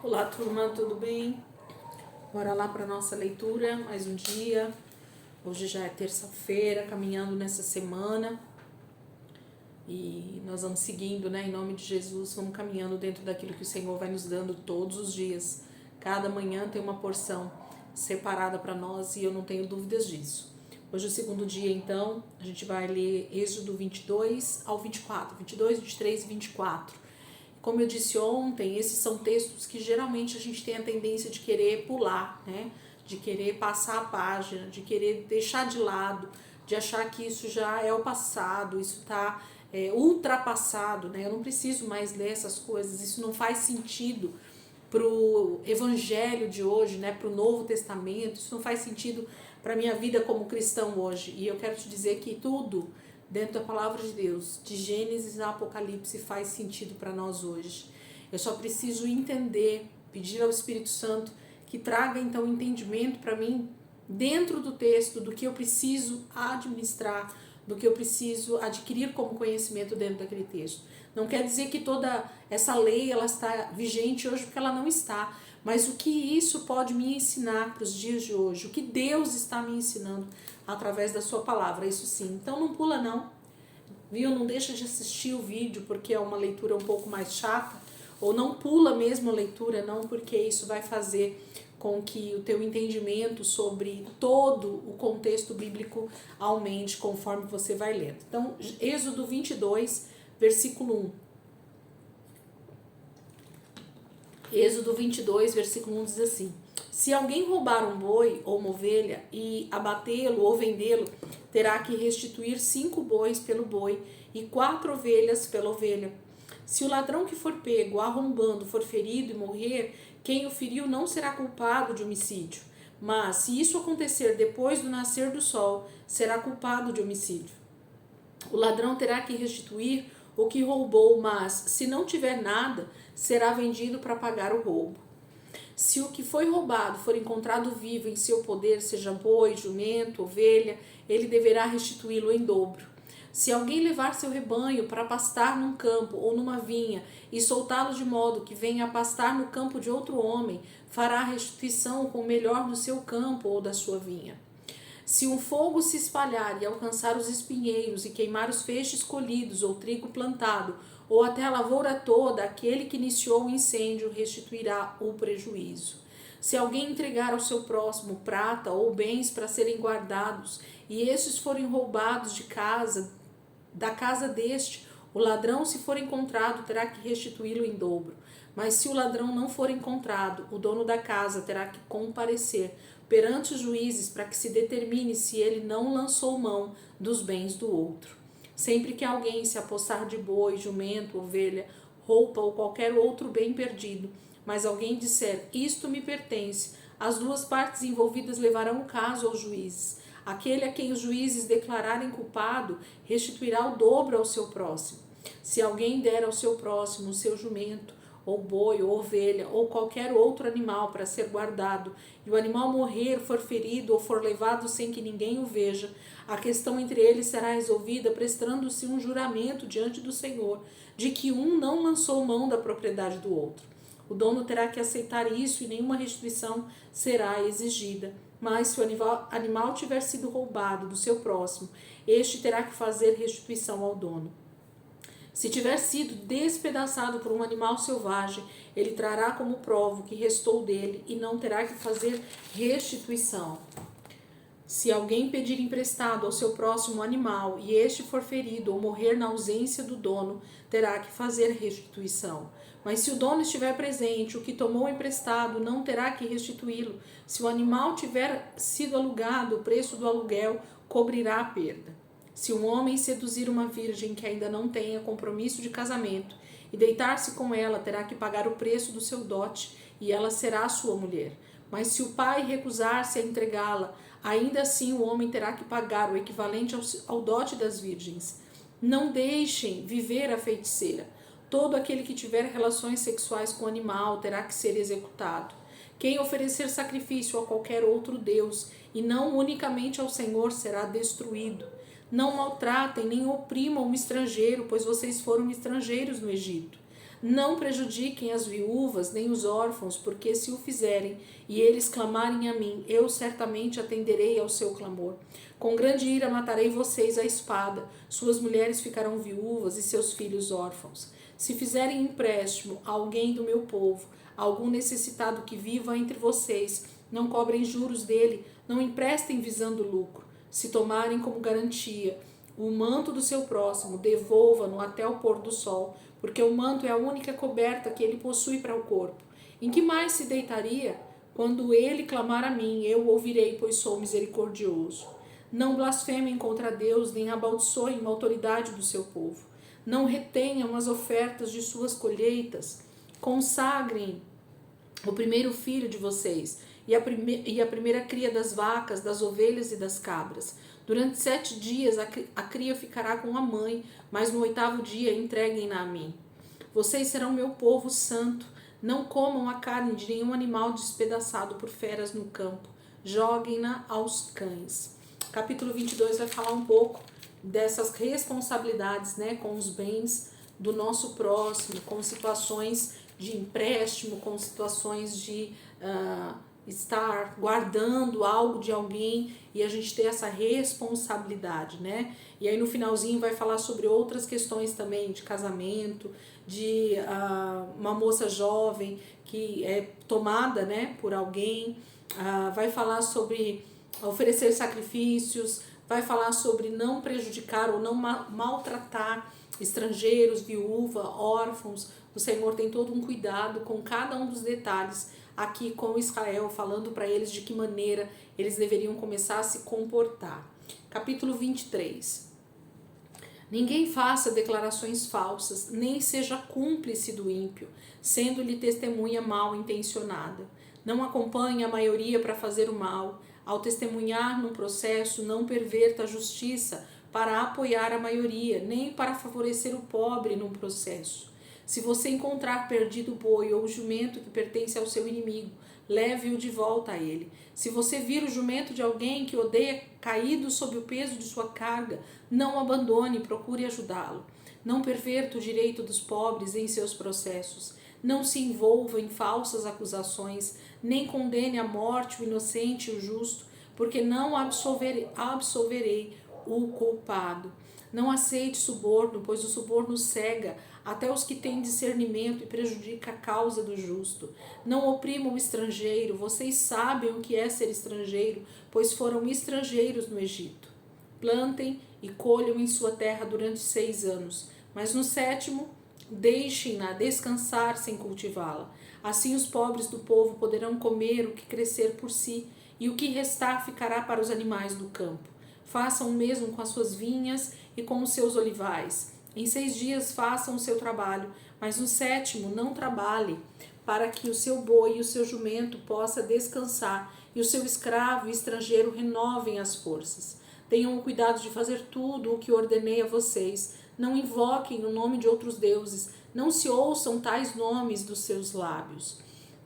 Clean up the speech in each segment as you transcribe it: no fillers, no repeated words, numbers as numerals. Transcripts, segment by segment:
Olá, turma, tudo bem? Bora lá para nossa leitura, mais um dia. Hoje já é terça-feira, caminhando nessa semana. E nós vamos seguindo, né? Em nome de Jesus, vamos caminhando dentro daquilo que o Senhor vai nos dando todos os dias. Cada manhã tem uma porção separada para nós e eu não tenho dúvidas disso. Hoje é o segundo dia, então, a gente vai ler Êxodo 22 ao 24, 22, 23 e 24. Como eu disse ontem, esses são textos que geralmente a gente tem a tendência de querer pular, né? De querer passar a página, de querer deixar de lado, de achar que isso já é o passado, isso está ultrapassado, né? Eu não preciso mais ler essas coisas, isso não faz sentido para o evangelho de hoje, né? Para o Novo Testamento, isso não faz sentido para a minha vida como cristão hoje. E eu quero te dizer que tudo dentro da palavra de Deus, de Gênesis a Apocalipse, faz sentido para nós hoje. Eu só preciso entender, pedir ao Espírito Santo que traga então entendimento para mim dentro do texto, do que eu preciso administrar, do que eu preciso adquirir como conhecimento dentro daquele texto. Não quer dizer que toda essa lei ela está vigente hoje, porque ela não está, mas o que isso pode me ensinar para os dias de hoje, o que Deus está me ensinando através da sua palavra, isso sim. Então não pula não, viu? Não deixa de assistir o vídeo porque é uma leitura um pouco mais chata, ou não pula mesmo a leitura não, porque isso vai fazer com que o teu entendimento sobre todo o contexto bíblico aumente conforme você vai lendo. Então, Êxodo 22, versículo 1. Êxodo 22, versículo 1 diz assim: se alguém roubar um boi ou uma ovelha e abatê-lo ou vendê-lo, terá que restituir 5 bois pelo boi e 4 ovelhas pela ovelha. Se o ladrão que for pego arrombando for ferido e morrer, quem o feriu não será culpado de homicídio. Mas, se isso acontecer depois do nascer do sol, será culpado de homicídio. O ladrão terá que restituir o que roubou, mas, se não tiver nada, será vendido para pagar o roubo. Se o que foi roubado for encontrado vivo em seu poder, seja boi, jumento, ovelha, ele deverá restituí-lo em dobro. Se alguém levar seu rebanho para pastar num campo ou numa vinha e soltá-lo de modo que venha a pastar no campo de outro homem, fará restituição com o melhor do seu campo ou da sua vinha. Se um fogo se espalhar e alcançar os espinheiros e queimar os feixes colhidos ou trigo plantado, ou até a lavoura toda, aquele que iniciou o incêndio restituirá o prejuízo. Se alguém entregar ao seu próximo prata ou bens para serem guardados, e estes forem roubados da casa deste, o ladrão, se for encontrado, terá que restituí-lo em dobro. Mas se o ladrão não for encontrado, o dono da casa terá que comparecer perante os juízes para que se determine se ele não lançou mão dos bens do outro. Sempre que alguém se apossar de boi, jumento, ovelha, roupa ou qualquer outro bem perdido, mas alguém disser, isto me pertence, as duas partes envolvidas levarão o caso aos juízes. Aquele a quem os juízes declararem culpado restituirá o dobro ao seu próximo. Se alguém der ao seu próximo o seu jumento, ou boi, ou ovelha, ou qualquer outro animal para ser guardado, e o animal morrer, for ferido ou for levado sem que ninguém o veja, a questão entre eles será resolvida prestando-se um juramento diante do Senhor, de que um não lançou mão da propriedade do outro. O dono terá que aceitar isso e nenhuma restituição será exigida. Mas se o animal tiver sido roubado do seu próximo, este terá que fazer restituição ao dono. Se tiver sido despedaçado por um animal selvagem, ele trará como prova o que restou dele e não terá que fazer restituição. Se alguém pedir emprestado ao seu próximo animal e este for ferido ou morrer na ausência do dono, terá que fazer restituição. Mas se o dono estiver presente, o que tomou emprestado não terá que restituí-lo. Se o animal tiver sido alugado, o preço do aluguel cobrirá a perda. Se um homem seduzir uma virgem que ainda não tenha compromisso de casamento e deitar-se com ela, terá que pagar o preço do seu dote e ela será sua mulher. Mas se o pai recusar-se a entregá-la, ainda assim o homem terá que pagar o equivalente ao dote das virgens. Não deixem viver a feiticeira. Todo aquele que tiver relações sexuais com o animal terá que ser executado. Quem oferecer sacrifício a qualquer outro Deus, e não unicamente ao Senhor, será destruído. Não maltratem nem oprimam um estrangeiro, pois vocês foram estrangeiros no Egito. Não prejudiquem as viúvas nem os órfãos, porque se o fizerem e eles clamarem a mim, eu certamente atenderei ao seu clamor. Com grande ira matarei vocês à espada, suas mulheres ficarão viúvas e seus filhos órfãos. Se fizerem empréstimo a alguém do meu povo, a algum necessitado que viva entre vocês, não cobrem juros dele, não emprestem visando lucro. Se tomarem como garantia o manto do seu próximo, devolva-no até o pôr do sol, porque o manto é a única coberta que ele possui para o corpo. Em que mais se deitaria? Quando ele clamar a mim, eu o ouvirei, pois sou misericordioso. Não blasfemem contra Deus, nem amaldiçoem a autoridade do seu povo. Não retenham as ofertas de suas colheitas. Consagrem o primeiro filho de vocês e a primeira cria das vacas, das ovelhas e das cabras. Durante 7 dias a cria ficará com a mãe, mas no 8º dia entreguem-na a mim. Vocês serão meu povo santo. Não comam a carne de nenhum animal despedaçado por feras no campo. Joguem-na aos cães. Capítulo 22 vai falar um pouco dessas responsabilidades, né, com os bens do nosso próximo, com situações de empréstimo, com situações de estar guardando algo de alguém e a gente ter essa responsabilidade, né? E aí no finalzinho vai falar sobre outras questões também de casamento, de uma moça jovem que é tomada, né, por alguém, vai falar sobre oferecer sacrifícios, vai falar sobre não prejudicar ou não maltratar estrangeiros, viúva, órfãos. O Senhor tem todo um cuidado com cada um dos detalhes aqui com Israel, falando para eles de que maneira eles deveriam começar a se comportar. Capítulo 23. Ninguém faça declarações falsas, nem seja cúmplice do ímpio, sendo-lhe testemunha mal intencionada. Não acompanhe a maioria para fazer o mal. Ao testemunhar num processo, não perverta a justiça para apoiar a maioria, nem para favorecer o pobre num processo. Se você encontrar perdido o boi ou o jumento que pertence ao seu inimigo, leve-o de volta a ele. Se você vir o jumento de alguém que odeia caído sob o peso de sua carga, não o abandone, procure ajudá-lo. Não perverta o direito dos pobres em seus processos. Não se envolva em falsas acusações, nem condene à morte o inocente e o justo, porque não absolverei o culpado. Não aceite suborno, pois o suborno cega até os que têm discernimento e prejudica a causa do justo. Não oprimam o estrangeiro, vocês sabem o que é ser estrangeiro, pois foram estrangeiros no Egito. Plantem e colham em sua terra durante 6 anos, mas no 7º deixem-na descansar sem cultivá-la. Assim os pobres do povo poderão comer o que crescer por si, e o que restar ficará para os animais do campo. Façam o mesmo com as suas vinhas e com os seus olivais. Em 6 dias façam o seu trabalho, mas no 7º não trabalhe, para que o seu boi e o seu jumento possa descansar, e o seu escravo e estrangeiro renovem as forças. Tenham o cuidado de fazer tudo o que ordenei a vocês. Não invoquem o nome de outros deuses, não se ouçam tais nomes dos seus lábios.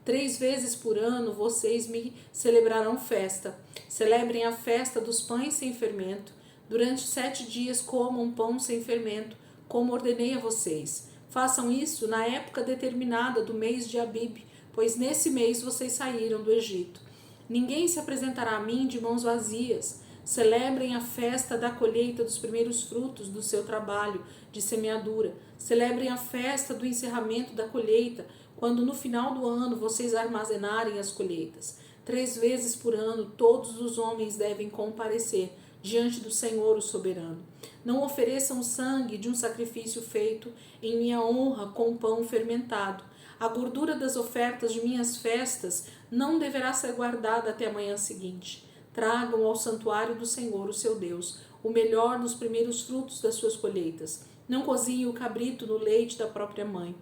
3 vezes por ano vocês me celebrarão festa. Celebrem a festa dos pães sem fermento. Durante 7 dias comam pão sem fermento, como ordenei a vocês. Façam isso na época determinada do mês de Abib, pois nesse mês vocês saíram do Egito. Ninguém se apresentará a mim de mãos vazias. Celebrem a festa da colheita dos primeiros frutos do seu trabalho de semeadura. Celebrem a festa do encerramento da colheita, quando no final do ano vocês armazenarem as colheitas. 3 vezes por ano todos os homens devem comparecer diante do Senhor o soberano. Não ofereçam o sangue de um sacrifício feito em minha honra com pão fermentado. A gordura das ofertas de minhas festas não deverá ser guardada até a manhã seguinte. Tragam ao santuário do Senhor, o seu Deus, o melhor dos primeiros frutos das suas colheitas. Não cozinhe o cabrito no leite da própria mãe.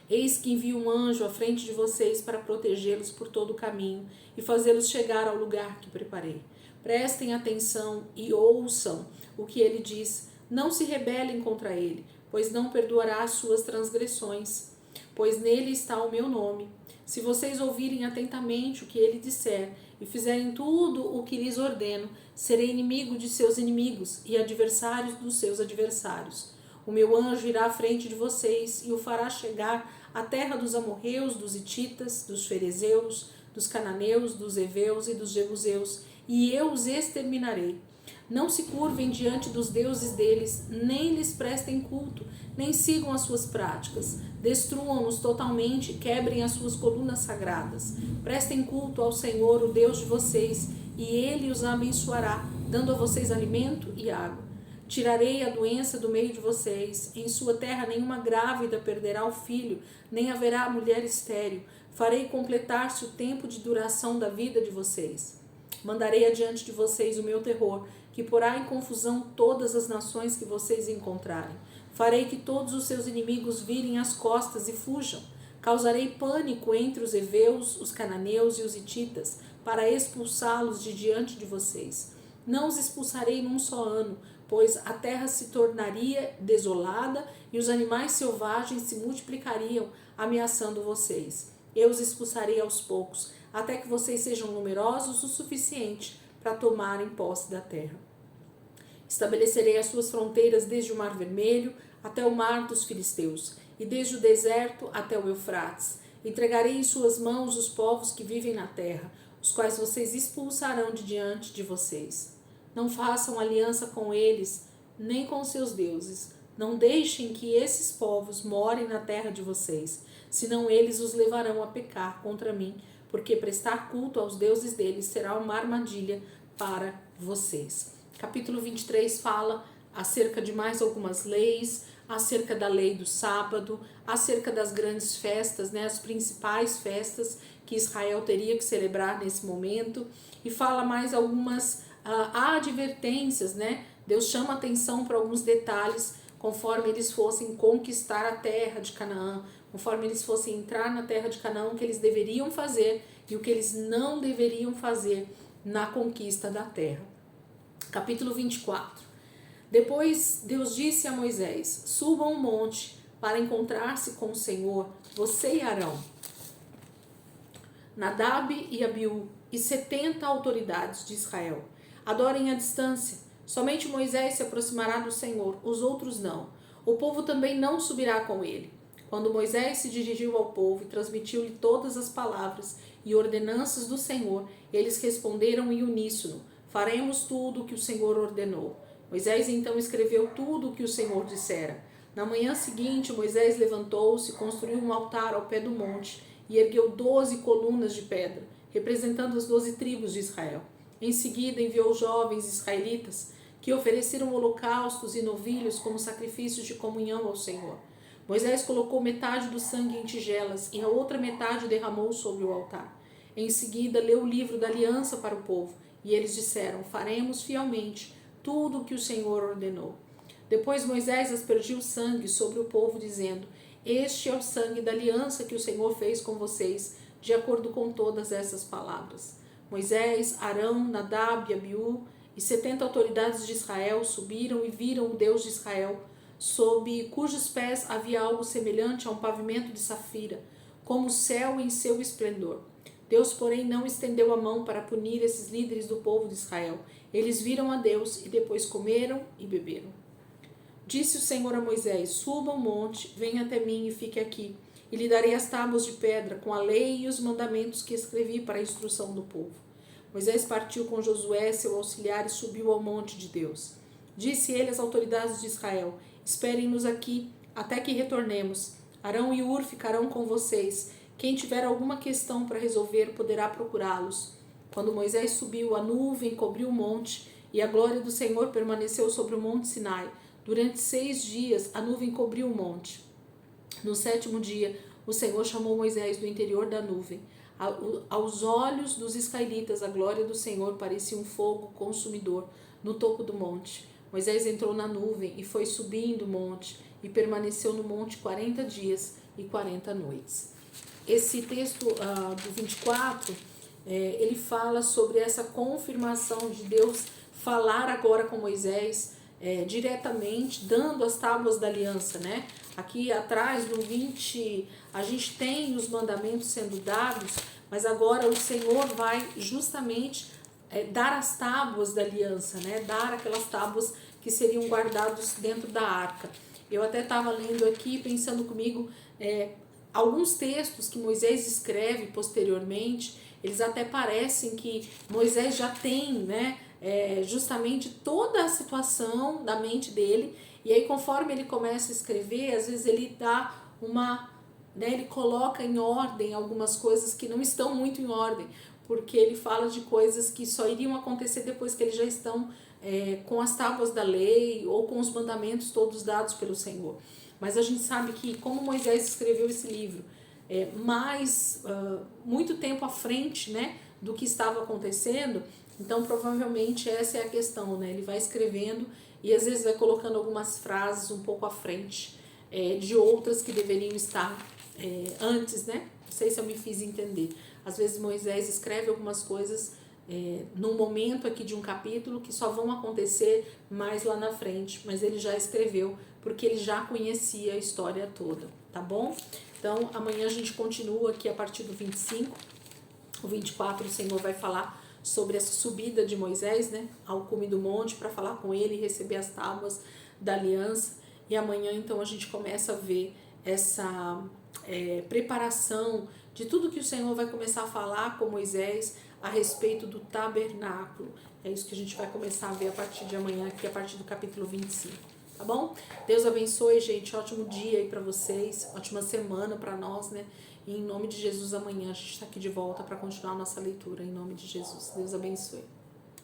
Eis que envio um anjo à frente de vocês para protegê-los por todo o caminho e fazê-los chegar ao lugar que preparei. Prestem atenção e ouçam o que ele diz. Não se rebelem contra ele, pois não perdoará as suas transgressões, pois nele está o meu nome. Se vocês ouvirem atentamente o que ele disser e fizerem tudo o que lhes ordeno, serei inimigo de seus inimigos e adversários dos seus adversários. O meu anjo irá à frente de vocês e o fará chegar à terra dos amorreus, dos hititas, dos ferezeus, dos cananeus, dos heveus e dos jebuseus, e eu os exterminarei. Não se curvem diante dos deuses deles, nem lhes prestem culto, nem sigam as suas práticas. Destruam-nos totalmente, quebrem as suas colunas sagradas. Prestem culto ao Senhor, o Deus de vocês, e ele os abençoará, dando a vocês alimento e água. Tirarei a doença do meio de vocês. Em sua terra nenhuma grávida perderá o filho, nem haverá mulher estéril. Farei completar-se o tempo de duração da vida de vocês. Mandarei adiante de vocês o meu terror, que porá em confusão todas as nações que vocês encontrarem. Farei que todos os seus inimigos virem as costas e fujam. Causarei pânico entre os heveus, os cananeus e os hititas, para expulsá-los de diante de vocês. Não os expulsarei num só ano, pois a terra se tornaria desolada e os animais selvagens se multiplicariam, ameaçando vocês. Eu os expulsarei aos poucos, até que vocês sejam numerosos o suficiente para tomarem posse da terra. Estabelecerei as suas fronteiras desde o Mar Vermelho até o Mar dos Filisteus, e desde o deserto até o Eufrates. Entregarei em suas mãos os povos que vivem na terra, os quais vocês expulsarão de diante de vocês. Não façam aliança com eles, nem com seus deuses. Não deixem que esses povos morem na terra de vocês, senão eles os levarão a pecar contra mim, porque prestar culto aos deuses deles será uma armadilha para vocês. Capítulo 23 fala acerca de mais algumas leis, acerca da lei do sábado, acerca das grandes festas, as principais festas que Israel teria que celebrar nesse momento, e fala mais algumas advertências, Deus chama atenção para alguns detalhes conforme eles fossem conquistar a terra de Canaã, conforme eles fossem entrar na terra de Canaã, o que eles deveriam fazer e o que eles não deveriam fazer na conquista da terra. Capítulo 24. Depois Deus disse a Moisés: suba um monte para encontrar-se com o Senhor, você e Arão, Nadab e Abiú e 70 autoridades de Israel. Adorem à distância. Somente Moisés se aproximará do Senhor, os outros não. O povo também não subirá com ele. Quando Moisés se dirigiu ao povo e transmitiu-lhe todas as palavras e ordenanças do Senhor, eles responderam em uníssono: faremos tudo o que o Senhor ordenou. Moisés então escreveu tudo o que o Senhor dissera. Na manhã seguinte, Moisés levantou-se, construiu um altar ao pé do monte e ergueu 12 colunas de pedra, representando as 12 tribos de Israel. Em seguida, enviou jovens israelitas que ofereceram holocaustos e novilhos como sacrifícios de comunhão ao Senhor. Moisés colocou metade do sangue em tigelas e a outra metade derramou sobre o altar. Em seguida, leu o livro da aliança para o povo e eles disseram: faremos fielmente tudo o que o Senhor ordenou. Depois Moisés aspergiu sangue sobre o povo, dizendo: este é o sangue da aliança que o Senhor fez com vocês, de acordo com todas essas palavras. Moisés, Arão, Nadab e Abiú e 70 autoridades de Israel subiram e viram o Deus de Israel, sob cujos pés havia algo semelhante a um pavimento de safira, como o céu em seu esplendor. Deus, porém, não estendeu a mão para punir esses líderes do povo de Israel. Eles viram a Deus e depois comeram e beberam. Disse o Senhor a Moisés: suba o monte, venha até mim e fique aqui, e lhe darei as tábuas de pedra com a lei e os mandamentos que escrevi para a instrução do povo. Moisés partiu com Josué, seu auxiliar, e subiu ao monte de Deus. Disse ele às autoridades de Israel: esperem-nos aqui até que retornemos. Arão e Hur ficarão com vocês. Quem tiver alguma questão para resolver poderá procurá-los. Quando Moisés subiu, a nuvem cobriu o monte e a glória do Senhor permaneceu sobre o monte Sinai. Durante 6 dias a nuvem cobriu o monte. No 7º dia, o Senhor chamou Moisés do interior da nuvem. Aos olhos dos israelitas, a glória do Senhor parecia um fogo consumidor no topo do monte. Moisés entrou na nuvem e foi subindo o monte e permaneceu no monte 40 dias e 40 noites. Esse texto do 24, ele fala sobre essa confirmação de Deus falar agora com Moisés diretamente, dando as tábuas da aliança, Aqui atrás, no 20, a gente tem os mandamentos sendo dados, mas agora o Senhor vai justamente dar as tábuas da aliança, Dar aquelas tábuas que seriam guardadas dentro da arca. Eu até estava lendo aqui, pensando comigo, alguns textos que Moisés escreve posteriormente, eles até parecem que Moisés já tem, né, justamente toda a situação da mente dele, e aí conforme ele começa a escrever, às vezes ele dá uma, né, ele coloca em ordem algumas coisas que não estão muito em ordem, porque ele fala de coisas que só iriam acontecer depois que eles já estão com as tábuas da lei ou com os mandamentos todos dados pelo Senhor. Mas a gente sabe que como Moisés escreveu esse livro muito tempo à frente, né, do que estava acontecendo, então provavelmente essa é a questão, né? Ele vai escrevendo e às vezes vai colocando algumas frases um pouco à frente de outras que deveriam estar antes, né? Não sei se eu me fiz entender. Às vezes Moisés escreve algumas coisas num momento aqui de um capítulo que só vão acontecer mais lá na frente, mas ele já escreveu porque ele já conhecia a história toda, tá bom? Então amanhã a gente continua aqui a partir do 25, o 24 o Senhor vai falar sobre essa subida de Moisés, né, ao cume do monte para falar com ele e receber as tábuas da aliança, e amanhã então a gente começa a ver essa preparação de tudo que o Senhor vai começar a falar com Moisés a respeito do tabernáculo. É isso que a gente vai começar a ver a partir de amanhã, aqui a partir do capítulo 25. Tá bom? Deus abençoe, gente. Ótimo dia aí pra vocês. Ótima semana pra nós, né? E em nome de Jesus, amanhã a gente tá aqui de volta para continuar a nossa leitura. Em nome de Jesus. Deus abençoe.